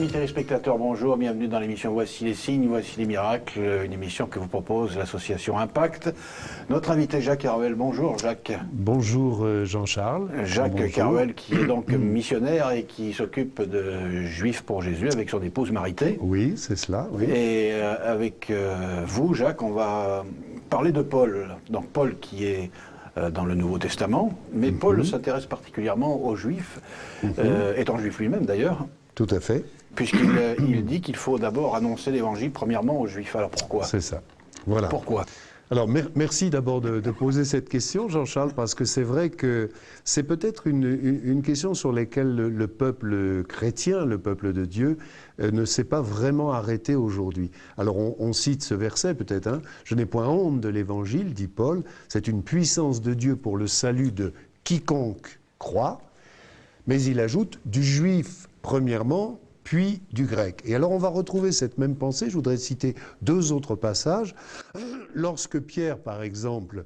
Amis téléspectateurs, bonjour, bienvenue dans l'émission Voici les signes, voici les miracles, une émission que vous propose l'association Impact. Notre invité Jacques Carouel, bonjour Jacques. Bonjour Jean-Charles. Jacques Carouel qui est donc missionnaire et qui s'occupe de Juifs pour Jésus avec son épouse Marité. Oui, c'est cela. Oui. Et avec vous Jacques, on va parler de Paul. Donc Paul qui est dans le Nouveau Testament, mais Paul s'intéresse particulièrement aux Juifs, étant juif lui-même d'ailleurs. Tout à fait. Puisqu'il dit qu'il faut d'abord annoncer l'évangile premièrement aux Juifs. Alors pourquoi? C'est ça. Voilà. Pourquoi? Alors merci d'abord de poser cette question, Jean-Charles, parce que c'est vrai que c'est peut-être une question sur laquelle le peuple chrétien, le peuple de Dieu, ne s'est pas vraiment arrêté aujourd'hui. Alors on cite ce verset peut-être, hein, « Je n'ai point honte de l'évangile, dit Paul, c'est une puissance de Dieu pour le salut de quiconque croit », mais il ajoute « du juif premièrement », puis du grec. Et alors on va retrouver cette même pensée, je voudrais citer deux autres passages. Lorsque Pierre, par exemple,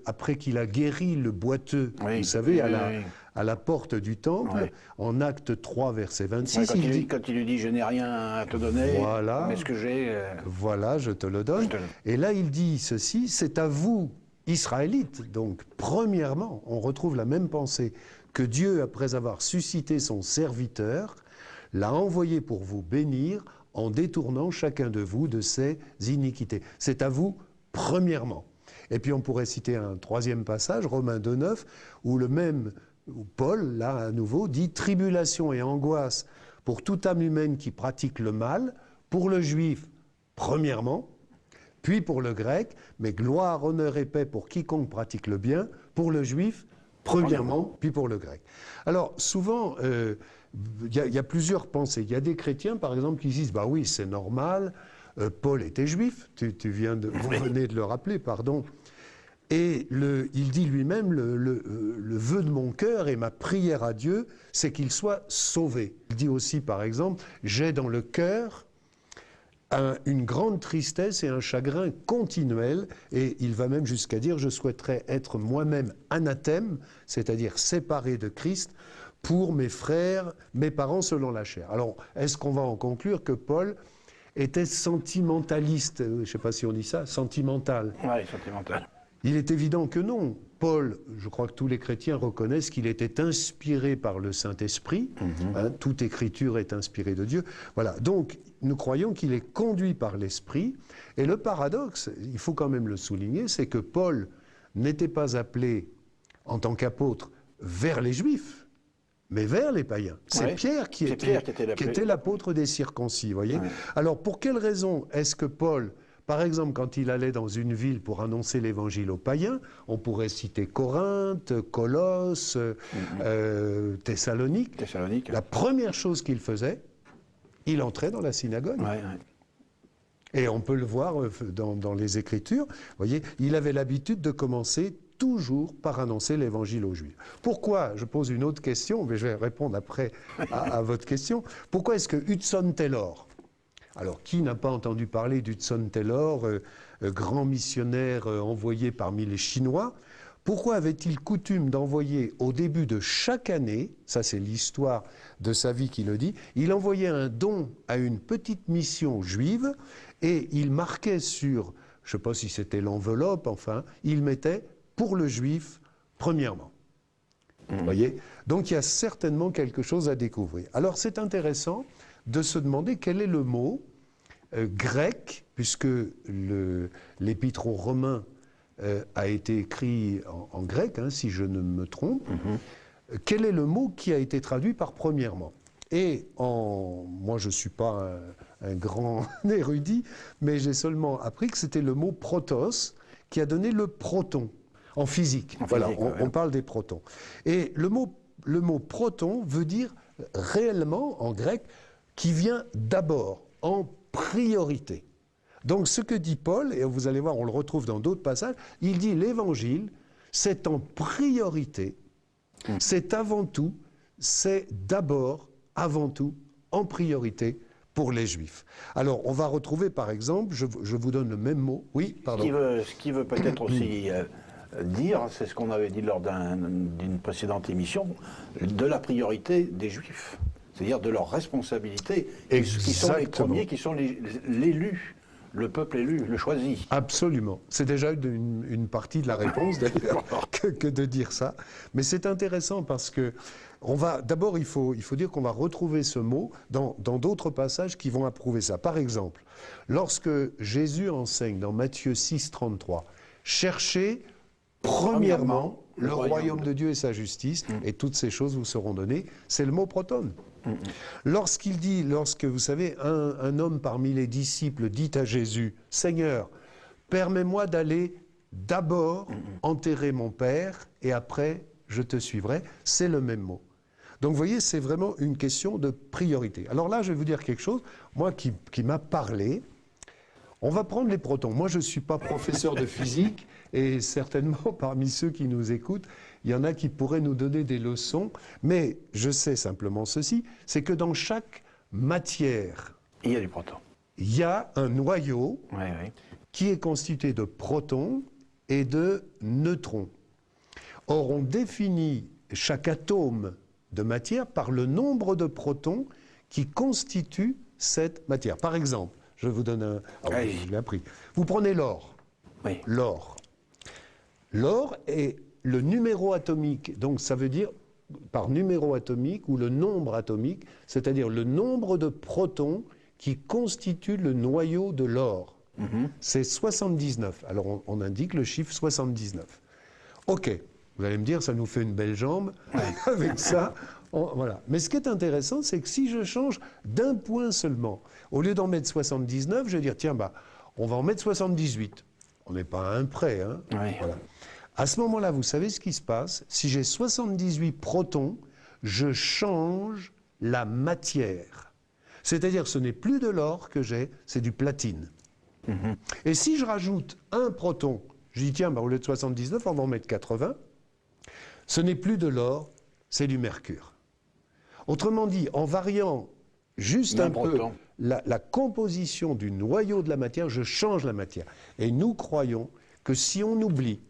après qu'il a guéri le boiteux, vous savez, à la porte du temple, en Acte 3, verset 26, quand il lui dit « je n'ai rien à te donner, mais ce que j'ai... Voilà, je te le donne ». Et là il dit ceci, « c'est à vous, Israélites ». Donc premièrement, on retrouve la même pensée, que Dieu, après avoir suscité son serviteur, l'a envoyé pour vous bénir en détournant chacun de vous de ses iniquités. C'est à vous, premièrement. Et puis on pourrait citer un troisième passage, Romains 2,9, où Paul, là à nouveau, dit « Tribulation et angoisse pour toute âme humaine qui pratique le mal, pour le juif, premièrement, puis pour le grec, mais gloire, honneur et paix pour quiconque pratique le bien, pour le juif, premièrement, puis pour le grec. » Alors souvent... il y a plusieurs pensées. Il y a des chrétiens, par exemple, qui disent « bah oui, c'est normal, Paul était juif, vous venez de le rappeler, pardon. » Et il dit lui-même « le vœu de mon cœur et ma prière à Dieu, c'est qu'il soit sauvé. » Il dit aussi, par exemple « j'ai dans le cœur une grande tristesse et un chagrin continuel. » Et il va même jusqu'à dire « je souhaiterais être moi-même anathème, c'est-à-dire séparé de Christ, pour mes frères, mes parents selon la chair. » Alors, est-ce qu'on va en conclure que Paul était sentimentaliste? Je ne sais pas si on dit ça, sentimental. Oui, sentimental. Il est évident que non. Paul, je crois que tous les chrétiens reconnaissent qu'il était inspiré par le Saint-Esprit. Hein, toute écriture est inspirée de Dieu. Voilà, donc nous croyons qu'il est conduit par l'Esprit. Et le paradoxe, il faut quand même le souligner, c'est que Paul n'était pas appelé en tant qu'apôtre vers les Juifs, mais vers les païens. C'est Pierre qui était l'apôtre des circoncis, voyez. Alors, pour quelle raison est-ce que Paul, par exemple, quand il allait dans une ville pour annoncer l'évangile aux païens, on pourrait citer Corinthe, Colosse, Thessalonique, la première chose qu'il faisait, il entrait dans la synagogue. Et on peut le voir dans les Écritures, voyez, il avait l'habitude de commencer toujours par annoncer l'évangile aux Juifs. Pourquoi? Je pose une autre question, mais je vais répondre après à votre question. Pourquoi est-ce que Hudson Taylor, alors qui n'a pas entendu parler d'Hudson Taylor, grand missionnaire envoyé parmi les Chinois, pourquoi avait-il coutume d'envoyer au début de chaque année, ça c'est l'histoire de sa vie qui le dit, il envoyait un don à une petite mission juive et il marquait sur, je ne sais pas si c'était l'enveloppe, enfin, il mettait pour le juif, premièrement. Voyez? Donc il y a certainement quelque chose à découvrir. Alors c'est intéressant de se demander quel est le mot grec, puisque l'épître aux Romains a été écrit en grec, hein, si je ne me trompe. Quel est le mot qui a été traduit par premièrement? Et moi je ne suis pas un grand érudit, mais j'ai seulement appris que c'était le mot protos qui a donné le proton. En physique, voilà, on parle des protons. Et le mot proton veut dire réellement, en grec, qui vient d'abord, en priorité. Donc ce que dit Paul, et vous allez voir, on le retrouve dans d'autres passages, il dit l'évangile, c'est en priorité, c'est avant tout, c'est d'abord, avant tout, en priorité pour les Juifs. Alors, on va retrouver, par exemple, je vous donne le même mot. Oui, pardon. Ce qui veut peut-être aussi dire, c'est ce qu'on avait dit lors d'une précédente émission, de la priorité des Juifs. c'est-à-dire de leur responsabilité, qui sont les premiers, qui sont l'élu, le peuple élu, le choisi. Absolument. C'est déjà une partie de la réponse, d'ailleurs, que de dire ça. Mais c'est intéressant parce que d'abord, il faut dire qu'on va retrouver ce mot dans d'autres passages qui vont approuver ça. Par exemple, lorsque Jésus enseigne dans Matthieu 6, 33, « Cherchez premièrement le royaume de Dieu et sa justice, et toutes ces choses vous seront données », c'est le mot proton. Lorsqu'il dit, vous savez, un homme parmi les disciples dit à Jésus, « Seigneur, permets-moi d'aller d'abord enterrer mon Père, et après je te suivrai », c'est le même mot. Donc vous voyez, c'est vraiment une question de priorité. Alors là, je vais vous dire quelque chose, moi qui m'a parlé. On va prendre les protons. Moi, je ne suis pas professeur de physique, et certainement, parmi ceux qui nous écoutent, il y en a qui pourraient nous donner des leçons, mais je sais simplement ceci, c'est que dans chaque matière, il y a du proton. Il y a un noyau qui est constitué de protons et de neutrons. Or, on définit chaque atome de matière par le nombre de protons qui constituent cette matière. Par exemple, je vous donne un... je l'ai appris. Vous prenez l'or. Oui. L'or. L'or est le numéro atomique, donc ça veut dire par numéro atomique ou le nombre atomique, c'est-à-dire le nombre de protons qui constituent le noyau de l'or. C'est 79. Alors on indique le chiffre 79. Ok, vous allez me dire, ça nous fait une belle jambe. Avec ça, voilà. Mais ce qui est intéressant, c'est que si je change d'un point seulement, au lieu d'en mettre 79, je vais dire, tiens, on va en mettre 78. On n'est pas à un près, hein. Voilà. À ce moment-là, vous savez ce qui se passe? Si j'ai 78 protons, je change la matière. C'est-à-dire, ce n'est plus de l'or que j'ai, c'est du platine. Et si je rajoute un proton, je dis, tiens, au lieu de 79, on va en mettre 80, ce n'est plus de l'or, c'est du mercure. Autrement dit, en variant juste un peu la composition du noyau de la matière, je change la matière. Et nous croyons que si on oublie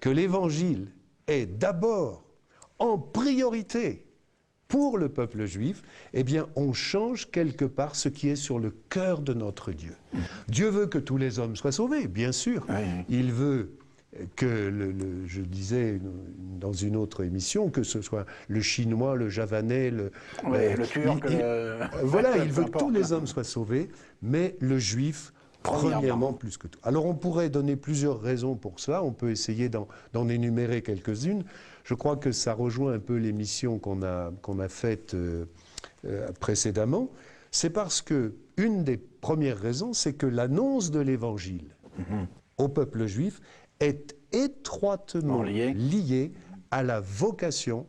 que l'Évangile est d'abord, en priorité, pour le peuple juif, eh bien, on change quelque part ce qui est sur le cœur de notre Dieu. Dieu veut que tous les hommes soient sauvés, bien sûr. Il veut que, je disais dans une autre émission, que ce soit le Chinois, le Javanais, le Turc... Voilà, il veut que tous les hommes soient sauvés, mais le Juif... Premièrement, plus que tout. Alors on pourrait donner plusieurs raisons pour cela, on peut essayer d'en énumérer quelques-unes. Je crois que ça rejoint un peu l'émission qu'on a faite précédemment. C'est parce que une des premières raisons, c'est que l'annonce de l'Évangile au peuple juif est étroitement liée à la vocation,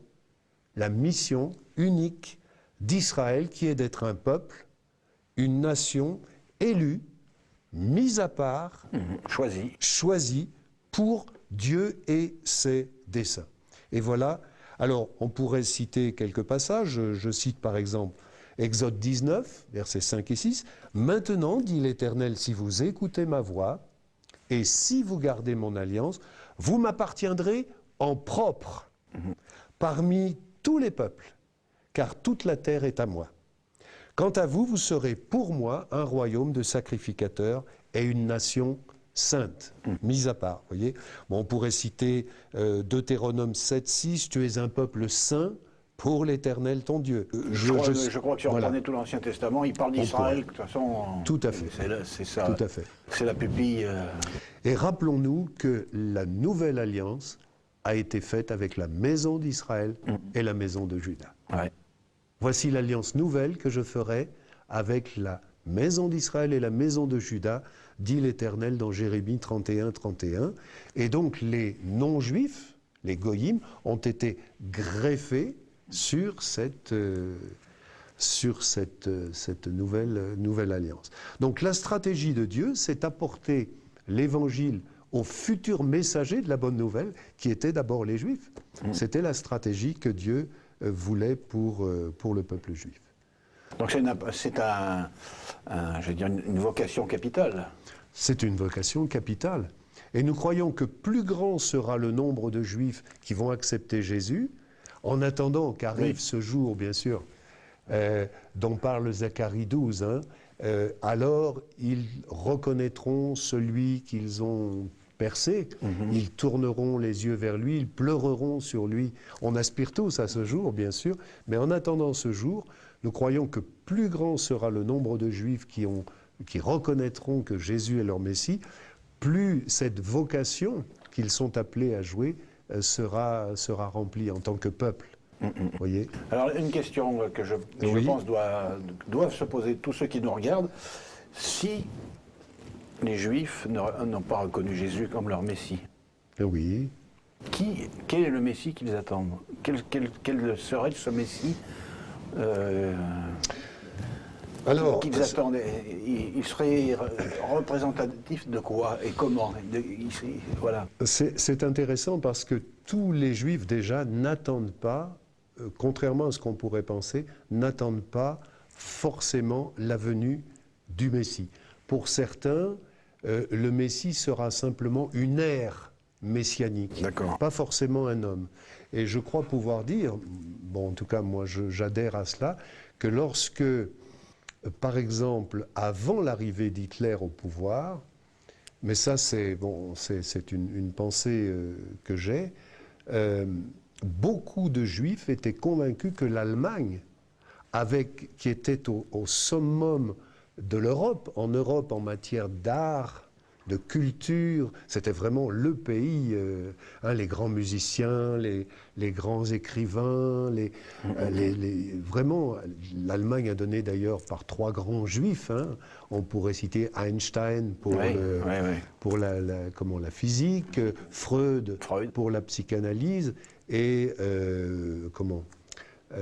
la mission unique d'Israël, qui est d'être un peuple, une nation élue, mis à part, choisi pour Dieu et ses desseins. Et voilà, alors on pourrait citer quelques passages, je cite par exemple Exode 19, versets 5 et 6, « Maintenant, dit l'Éternel, si vous écoutez ma voix, et si vous gardez mon alliance, vous m'appartiendrez en propre parmi tous les peuples, car toute la terre est à moi. Quant à vous, vous serez pour moi un royaume de sacrificateurs et une nation sainte, mise à part. Voyez, bon, on pourrait citer Deutéronome 7, 6, « Tu es un peuple saint pour l'Éternel ton Dieu ». Je crois que si on prenait tout l'Ancien Testament, il parle d'Israël, de toute façon... Tout à fait. C'est ça. Tout à fait. C'est la pupille... Et rappelons-nous que la nouvelle alliance a été faite avec la maison d'Israël et la maison de Juda. Voici l'alliance nouvelle que je ferai avec la maison d'Israël et la maison de Juda, dit l'Éternel dans Jérémie 31, 31. Et donc les non-juifs, les goyim, ont été greffés sur cette nouvelle alliance. Donc la stratégie de Dieu, c'est d'apporter l'Évangile aux futurs messagers de la bonne nouvelle, qui étaient d'abord les Juifs. C'était la stratégie que Dieu voulait pour le peuple juif. Donc c'est je veux dire, une vocation capitale. C'est une vocation capitale. Et nous croyons que plus grand sera le nombre de Juifs qui vont accepter Jésus, en attendant qu'arrive ce jour, bien sûr, dont parle Zacharie 12. Hein. Alors ils reconnaîtront celui qu'ils ont percé, ils tourneront les yeux vers lui, ils pleureront sur lui. On aspire tous à ce jour, bien sûr, mais en attendant ce jour, nous croyons que plus grand sera le nombre de Juifs qui reconnaîtront que Jésus est leur Messie, plus cette vocation qu'ils sont appelés à jouer sera remplie en tant que peuple. Voyez. Alors une question que je pense doivent se poser tous ceux qui nous regardent, si les Juifs n'ont pas reconnu Jésus comme leur Messie, oui. Quel est le Messie qu'ils attendent? Quel serait ce Messie qu'ils attendent? Il serait représentatif de quoi et comment? Voilà. C'est intéressant parce que tous les Juifs déjà n'attendent pas, contrairement à ce qu'on pourrait penser, n'attendent pas forcément la venue du Messie. Pour certains, le Messie sera simplement une ère messianique, pas forcément un homme. Et je crois pouvoir dire, bon, en tout cas moi j'adhère à cela, que lorsque, par exemple, avant l'arrivée d'Hitler au pouvoir, mais ça c'est une pensée que j'ai, beaucoup de Juifs étaient convaincus que l'Allemagne, qui était au summum de l'Europe, en matière d'art, de culture, c'était vraiment le pays, les grands musiciens, les grands écrivains, vraiment, l'Allemagne a donné d'ailleurs par 3 grands juifs, hein, on pourrait citer Einstein pour la physique, Freud pour la psychanalyse, et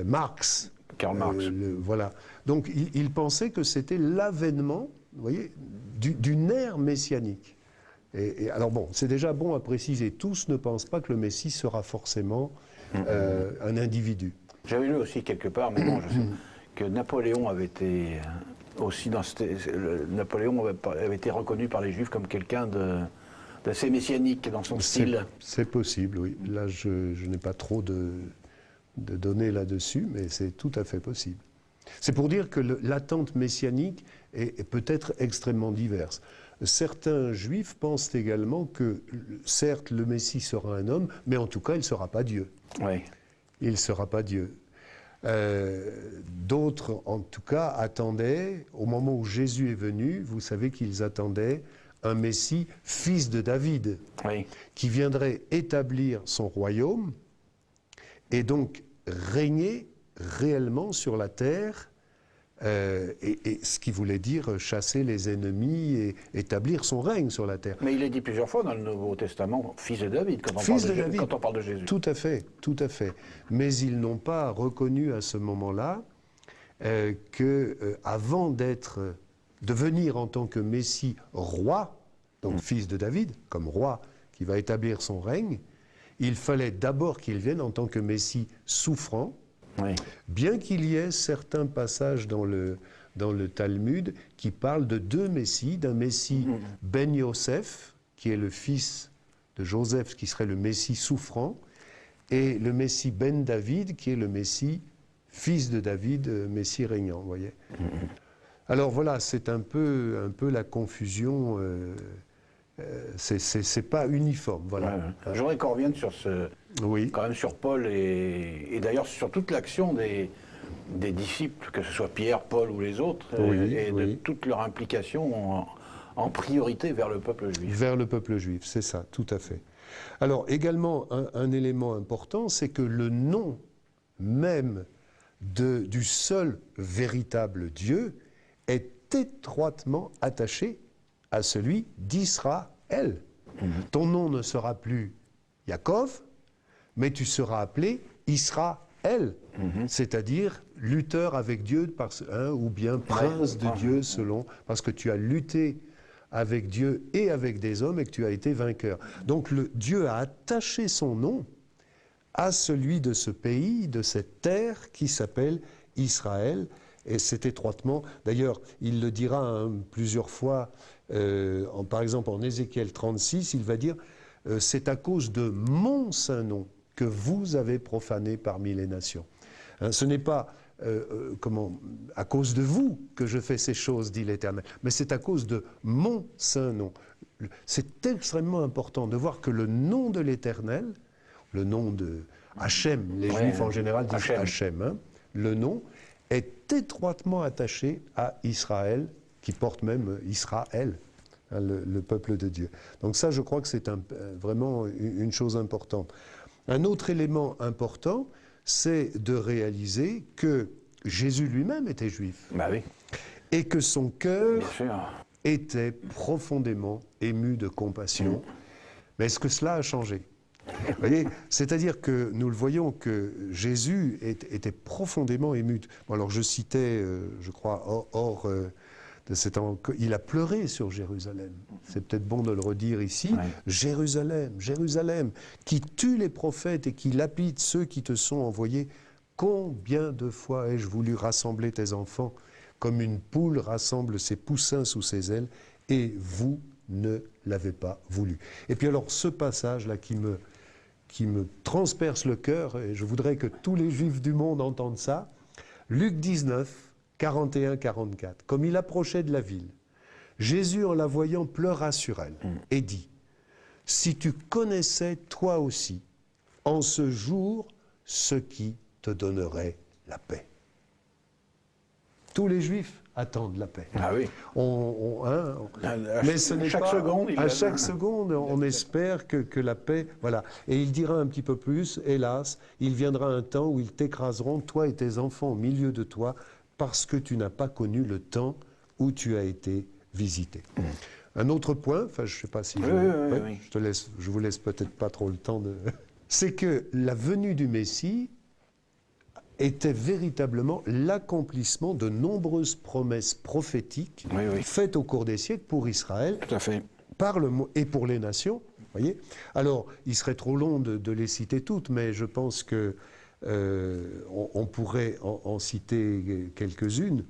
Marx. Karl Marx. Voilà. Donc il pensait que c'était l'avènement, vous voyez, d'une ère messianique. Et alors bon, c'est déjà bon à préciser, tous ne pensent pas que le Messie sera forcément un individu. J'avais lu aussi quelque part, mais bon, je sais que Napoléon avait été aussi Napoléon avait été reconnu par les Juifs comme quelqu'un d'assez messianique dans son style. C'est possible, oui. Là, je n'ai pas trop de données là-dessus, mais c'est tout à fait possible. C'est pour dire que l'attente messianique est peut-être extrêmement diverse. Certains Juifs pensent également que, certes, le Messie sera un homme, mais en tout cas, il ne sera pas Dieu. Oui. Il ne sera pas Dieu. D'autres, en tout cas, attendaient, au moment où Jésus est venu, vous savez qu'ils attendaient un Messie, fils de David, qui viendrait établir son royaume et donc régner réellement sur la terre, et ce qui voulait dire chasser les ennemis et établir son règne sur la terre. Mais il est dit plusieurs fois dans le Nouveau Testament, fils de David, quand on parle de Jésus. Tout à fait, tout à fait. Mais ils n'ont pas reconnu à ce moment-là qu'avant de venir en tant que Messie roi, donc fils de David, comme roi qui va établir son règne, il fallait d'abord qu'il vienne en tant que Messie souffrant, bien qu'il y ait certains passages dans le Talmud qui parlent de 2 Messies, d'un Messie Ben Yosef, qui est le fils de Joseph, qui serait le Messie souffrant, et le Messie Ben David, qui est le Messie fils de David, Messie régnant, vous voyez. Alors voilà, c'est un peu la confusion. C'est pas uniforme, voilà. Je voudrais qu'on revienne sur quand même sur Paul et d'ailleurs sur toute l'action des disciples, que ce soit Pierre, Paul ou les autres, de toute leur implication en priorité vers le peuple juif. Vers le peuple juif, c'est ça, tout à fait. Alors également, un élément important, c'est que le nom même du seul véritable Dieu est étroitement attaché à celui d'Israël. Ton nom ne sera plus Yaakov, mais tu seras appelé Israël, c'est-à-dire lutteur avec Dieu, ou bien prince de Dieu, parce que tu as lutté avec Dieu et avec des hommes et que tu as été vainqueur. Donc Dieu a attaché son nom à celui de ce pays, de cette terre qui s'appelle Israël, et c'est étroitement, d'ailleurs, il le dira plusieurs fois, par exemple en Ézéchiel 36, il va dire « C'est à cause de mon saint nom que vous avez profané parmi les nations ». Ce n'est pas à cause de vous que je fais ces choses, dit l'Éternel, mais c'est à cause de mon saint nom. C'est extrêmement important de voir que le nom de l'Éternel, le nom de Hachem, les Juifs en général disent Hachem, hein, le nom est étroitement attaché à Israël, qui porte même Israël, hein, le peuple de Dieu. Donc ça, je crois que c'est vraiment une chose importante. Un autre élément important, c'est de réaliser que Jésus lui-même était juif. Bah oui. Et que son cœur était profondément ému de compassion. Mais est-ce que cela a changé ? Vous voyez, c'est-à-dire que nous le voyons que Jésus était profondément ému. Bon, alors je citais, je crois, hors de cet il a pleuré sur Jérusalem. C'est peut-être bon de le redire ici. Ouais. Jérusalem, Jérusalem, qui tue les prophètes et qui lapide ceux qui te sont envoyés. Combien de fois ai-je voulu rassembler tes enfants comme une poule rassemble ses poussins sous ses ailes, et vous ne l'avez pas voulu. Et puis alors ce passage-là qui me transperce le cœur, et je voudrais que tous les Juifs du monde entendent ça, Luc 19, 41-44. Comme il approchait de la ville, Jésus, en la voyant, pleura sur elle et dit, « Si tu connaissais toi aussi, en ce jour, ce qui te donnerait la paix. » Tous les Juifs attendent la paix. Ah oui. Mais ce n'est pas... Seconde, à chaque seconde, on espère que la paix... Voilà. Et il dira un petit peu plus, hélas, il viendra un temps où ils t'écraseront, toi et tes enfants, au milieu de toi, parce que tu n'as pas connu le temps où tu as été visité. Un autre point, enfin je ne sais pas si je vous laisse peut-être pas trop le temps de... C'est que la venue du Messie était véritablement l'accomplissement de nombreuses promesses prophétiques faites au cours des siècles pour Israël. Tout à fait. Et pour les nations. Voyez. Alors, il serait trop long de les citer toutes, mais je pense que on pourrait en citer quelques-unes.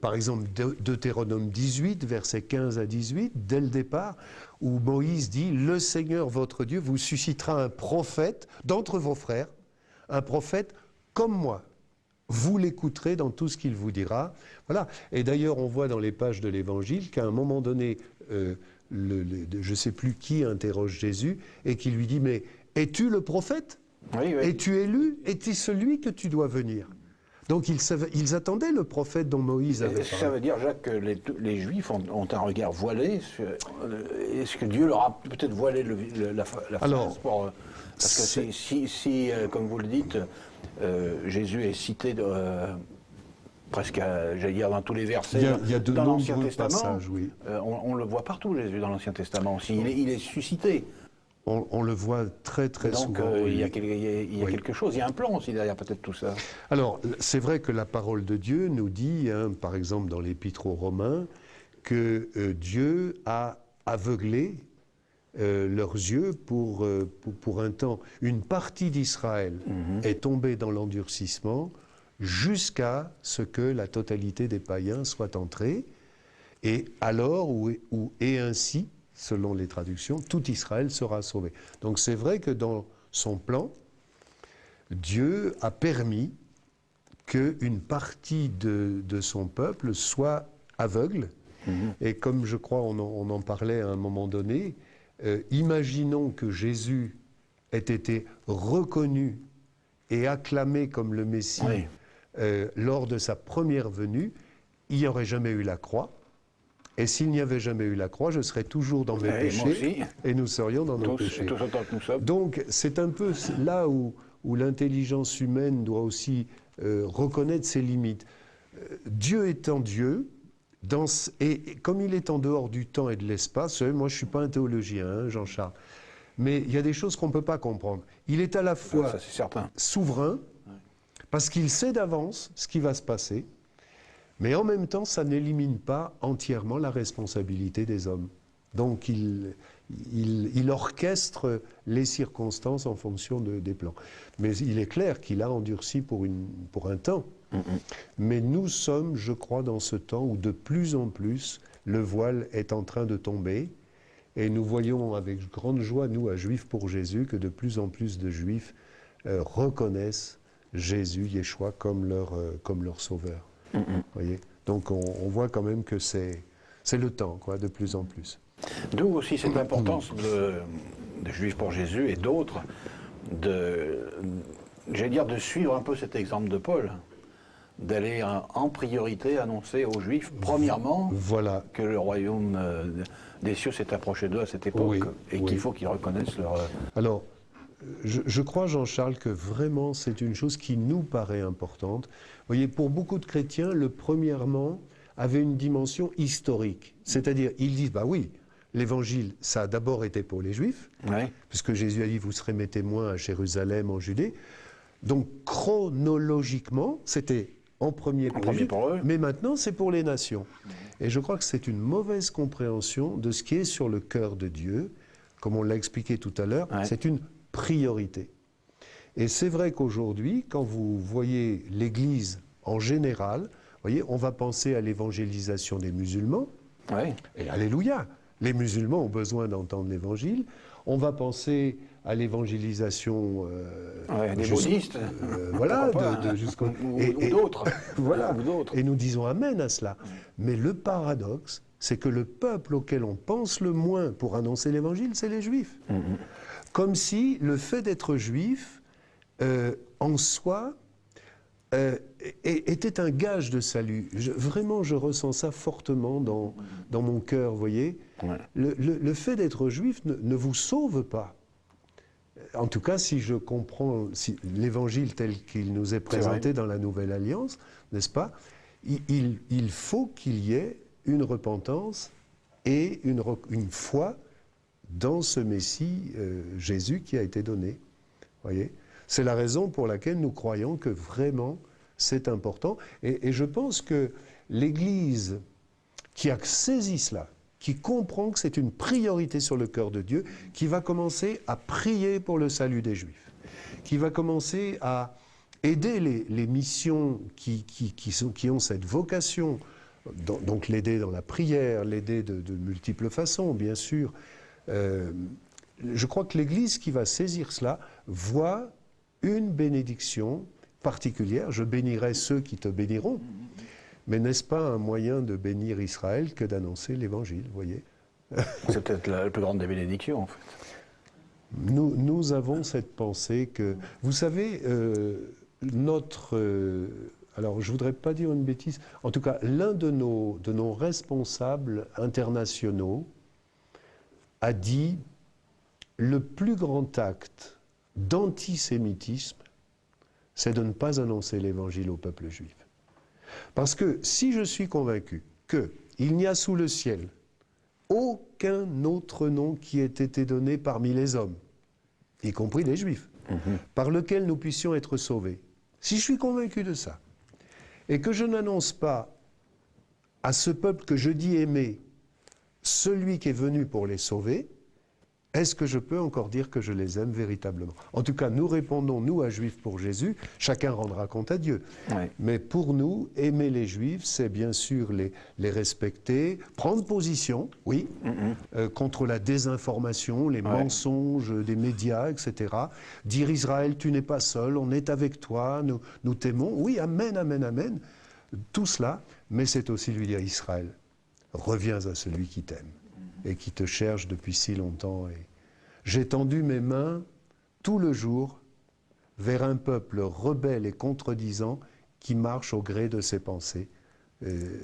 Par exemple, Deutéronome 18, versets 15 à 18, dès le départ, où Moïse dit « Le Seigneur, votre Dieu, vous suscitera un prophète d'entre vos frères, un prophète comme moi. Vous l'écouterez dans tout ce qu'il vous dira. » Voilà. Et d'ailleurs, on voit dans les pages de l'Évangile qu'à un moment donné, je ne sais plus qui interroge Jésus et qui lui dit « Mais es-tu le prophète ? Es-tu élu ? Es-tu celui que tu dois venir ?» Donc ils attendaient le prophète dont Moïse avait parlé. Ça veut dire, Jacques, que les Juifs ont un regard voilé. Est-ce que Dieu leur a peut-être voilé la face pour... Parce que si comme vous le dites, Jésus est cité presque, j'allais dire, dans tous les versets dans l'Ancien Testament, passages, oui. On le voit partout, Jésus, dans l'Ancien Testament aussi. Il est suscité. On le voit très très souvent. Donc il y a quelque chose, il y a un plan aussi derrière peut-être tout ça. Alors c'est vrai que la parole de Dieu nous dit, par exemple dans l'Épître aux Romains, que Dieu a aveuglé leurs yeux pour un temps. Une partie d'Israël est tombée dans l'endurcissement jusqu'à ce que la totalité des païens soit entrée, et alors et ainsi, selon les traductions, tout Israël sera sauvé. Donc c'est vrai que dans son plan, Dieu a permis qu'une partie de son peuple soit aveugle. Et comme je crois on en parlait à un moment donné, imaginons que Jésus ait été reconnu et acclamé comme le Messie lors de sa première venue, il n'y aurait jamais eu la croix. Et s'il n'y avait jamais eu la croix, je serais toujours dans mes péchés et nous serions dans nos péchés. Tous autant que nous sommes. Donc c'est un peu là où l'intelligence humaine doit aussi reconnaître ses limites. Dieu étant Dieu, et comme il est en dehors du temps et de l'espace, moi je ne suis pas un théologien, Jean-Charles, mais il y a des choses qu'on ne peut pas comprendre. Il est à la fois souverain, parce qu'il sait d'avance ce qui va se passer, mais en même temps, ça n'élimine pas entièrement la responsabilité des hommes. Donc il orchestre les circonstances en fonction des plans. Mais il est clair qu'il a endurci pour un temps. Mais nous sommes, je crois, dans ce temps où de plus en plus, le voile est en train de tomber. Et nous voyons avec grande joie, nous, à Juifs pour Jésus, que de plus en plus de Juifs reconnaissent Jésus, Yeshua, comme leur sauveur. Voyez, donc on voit quand même que c'est le temps, quoi, de plus en plus. D'où aussi cette importance de Juifs pour Jésus et d'autres j'allais dire, de suivre un peu cet exemple de Paul, d'aller en priorité annoncer aux Juifs, premièrement, voilà, que le royaume des cieux s'est approché d'eux à cette époque, et qu'il faut qu'ils reconnaissent leur... Alors, je crois, Jean-Charles, que vraiment c'est une chose qui nous paraît importante. Vous voyez, pour beaucoup de chrétiens, le premièrement avait une dimension historique. C'est-à-dire, ils disent, bah oui, l'évangile, ça a d'abord été pour les Juifs, puisque Jésus a dit, vous serez mes témoins à Jérusalem, en Judée. Donc, chronologiquement, c'était en premier pour les Juifs, mais maintenant, c'est pour les nations. Et je crois que c'est une mauvaise compréhension de ce qui est sur le cœur de Dieu. Comme on l'a expliqué tout à l'heure, c'est une priorité. Et c'est vrai qu'aujourd'hui, quand vous voyez l'Église en général, voyez, on va penser à l'évangélisation des musulmans. Et alléluia, les musulmans ont besoin d'entendre l'Évangile. On va penser à l'évangélisation des bouddhistes, voilà, ou d'autres. Voilà. Et nous disons amen à cela. Mais le paradoxe, c'est que le peuple auquel on pense le moins pour annoncer l'Évangile, c'est les Juifs. Comme si le fait d'être juif, en soi, était un gage de salut. Vraiment, je ressens ça fortement dans mon cœur, vous voyez. Le fait d'être juif ne vous sauve pas. En tout cas, si je comprends l'Évangile tel qu'il nous est présenté dans la Nouvelle Alliance, n'est-ce pas, il faut qu'il y ait une repentance et une foi dans ce Messie Jésus qui a été donné. Voyez, c'est la raison pour laquelle nous croyons que vraiment c'est important. Et je pense que l'Église qui a saisi cela, qui comprend que c'est une priorité sur le cœur de Dieu, qui va commencer à prier pour le salut des Juifs, qui va commencer à aider les missions qui ont cette vocation, donc l'aider dans la prière, l'aider de multiples façons, bien sûr. Je crois que l'Église qui va saisir cela voit une bénédiction particulière. Je bénirai ceux qui te béniront. Mais n'est-ce pas un moyen de bénir Israël que d'annoncer l'Évangile, vous voyez? C'est peut-être la plus grande des bénédictions, en fait. Nous avons cette pensée que... Vous savez, alors, je ne voudrais pas dire une bêtise. En tout cas, l'un de nos responsables internationaux a dit « Le plus grand acte d'antisémitisme, c'est de ne pas annoncer l'Évangile au peuple juif. » Parce que si je suis convaincu qu'il n'y a sous le ciel aucun autre nom qui ait été donné parmi les hommes, y compris les Juifs, par lequel nous puissions être sauvés, si je suis convaincu de ça, et que je n'annonce pas à ce peuple que je dis aimer celui qui est venu pour les sauver, est-ce que je peux encore dire que je les aime véritablement? En tout cas, nous répondons, nous, à Juifs pour Jésus, chacun rendra compte à Dieu. Mais pour nous, aimer les Juifs, c'est bien sûr les respecter, prendre position, oui, contre la désinformation, les mensonges des médias, etc. Dire Israël, tu n'es pas seul, on est avec toi, nous t'aimons. Oui, amen, amen, amen. Tout cela, mais c'est aussi lui dire Israël, reviens à celui qui t'aime et qui te cherche depuis si longtemps. Et j'ai tendu mes mains tout le jour vers un peuple rebelle et contredisant qui marche au gré de ses pensées.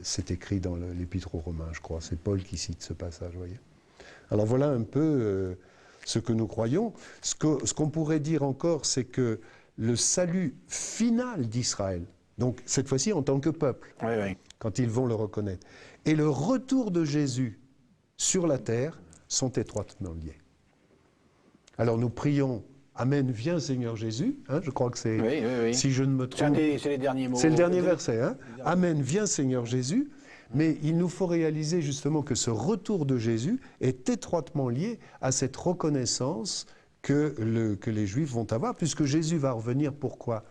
C'est écrit dans l'Épître aux Romains, je crois. C'est Paul qui cite ce passage, vous voyez. Alors voilà un peu ce que nous croyons. Ce qu'on pourrait dire encore, c'est que le salut final d'Israël, donc cette fois-ci en tant que peuple, quand ils vont le reconnaître, et le retour de Jésus sur la terre sont étroitement liés. Alors nous prions « Amen, viens Seigneur Jésus », je crois que c'est, si je ne me trompe... C'est les derniers mots. C'est le dernier verset, « Amen, viens Seigneur Jésus », mais il nous faut réaliser justement que ce retour de Jésus est étroitement lié à cette reconnaissance que les Juifs vont avoir, puisque Jésus va revenir, pourquoi?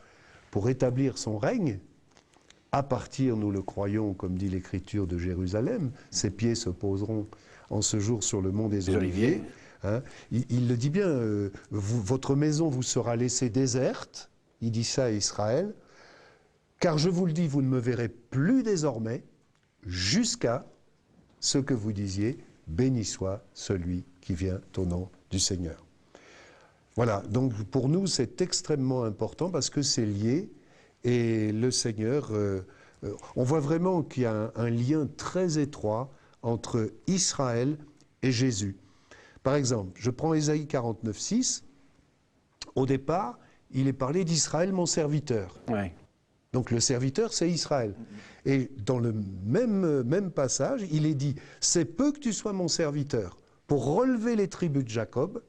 Pour établir son règne, à partir, nous le croyons, comme dit l'Écriture, de Jérusalem. Ses pieds se poseront en ce jour sur le mont des Oliviers. Il le dit bien, votre maison vous sera laissée déserte. il dit ça à Israël, car je vous le dis, vous ne me verrez plus désormais jusqu'à ce que vous disiez, béni soit celui qui vient au nom du Seigneur. Voilà, donc pour nous c'est extrêmement important parce que c'est lié et le Seigneur, on voit vraiment qu'il y a un lien très étroit entre Israël et Jésus. Par exemple, je prends Ésaïe 49, 6, au départ, il est parlé d'Israël mon serviteur. Ouais. Donc le serviteur, c'est Israël. Et dans le même passage, il est dit, c'est peu que tu sois mon serviteur pour relever les tribus de Jacob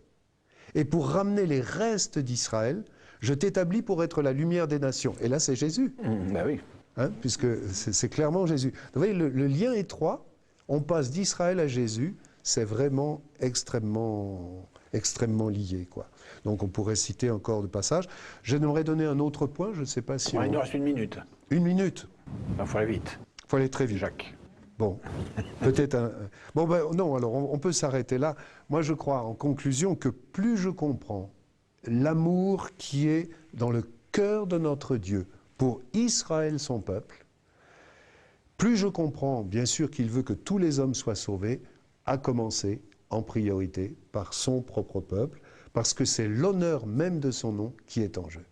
et pour ramener les restes d'Israël, je t'établis pour être la lumière des nations. Et là, c'est Jésus. Ben oui. Hein, puisque c'est clairement Jésus. Vous voyez, le lien étroit, on passe d'Israël à Jésus, c'est vraiment extrêmement lié, quoi. Donc on pourrait citer encore de passages. J'aimerais donner un autre point, je ne sais pas si... Il nous reste 1 minute. 1 minute. Il faut aller vite. Il faut aller très vite. Jacques. Bon, peut-être un... Bon, ben non, alors on peut s'arrêter là. Moi, je crois, en conclusion, que plus je comprends l'amour qui est dans le cœur de notre Dieu pour Israël, son peuple, plus je comprends, bien sûr, qu'il veut que tous les hommes soient sauvés, à commencer, en priorité, par son propre peuple, parce que c'est l'honneur même de son nom qui est en jeu.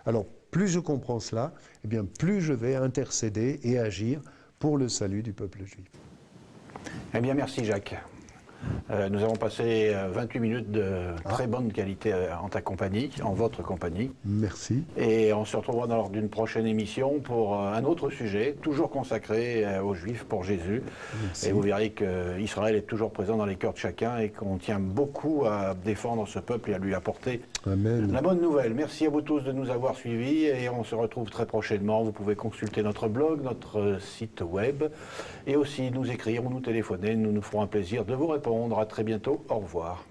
Alors, plus je comprends cela, eh bien, plus je vais intercéder et agir pour le salut du peuple juif. Eh bien, merci Jacques. Nous avons passé 28 minutes de très bonne qualité en ta compagnie, en votre compagnie. Merci. Et on se retrouvera lors d'une prochaine émission pour un autre sujet, toujours consacré aux Juifs pour Jésus. Merci. Et vous verrez qu'Israël est toujours présent dans les cœurs de chacun et qu'on tient beaucoup à défendre ce peuple et à lui apporter Amen. la bonne nouvelle. Merci à vous tous de nous avoir suivis et on se retrouve très prochainement. Vous pouvez consulter notre blog, notre site web et aussi nous écrire ou nous téléphoner. Nous nous ferons un plaisir de vous répondre. À très bientôt. Au revoir.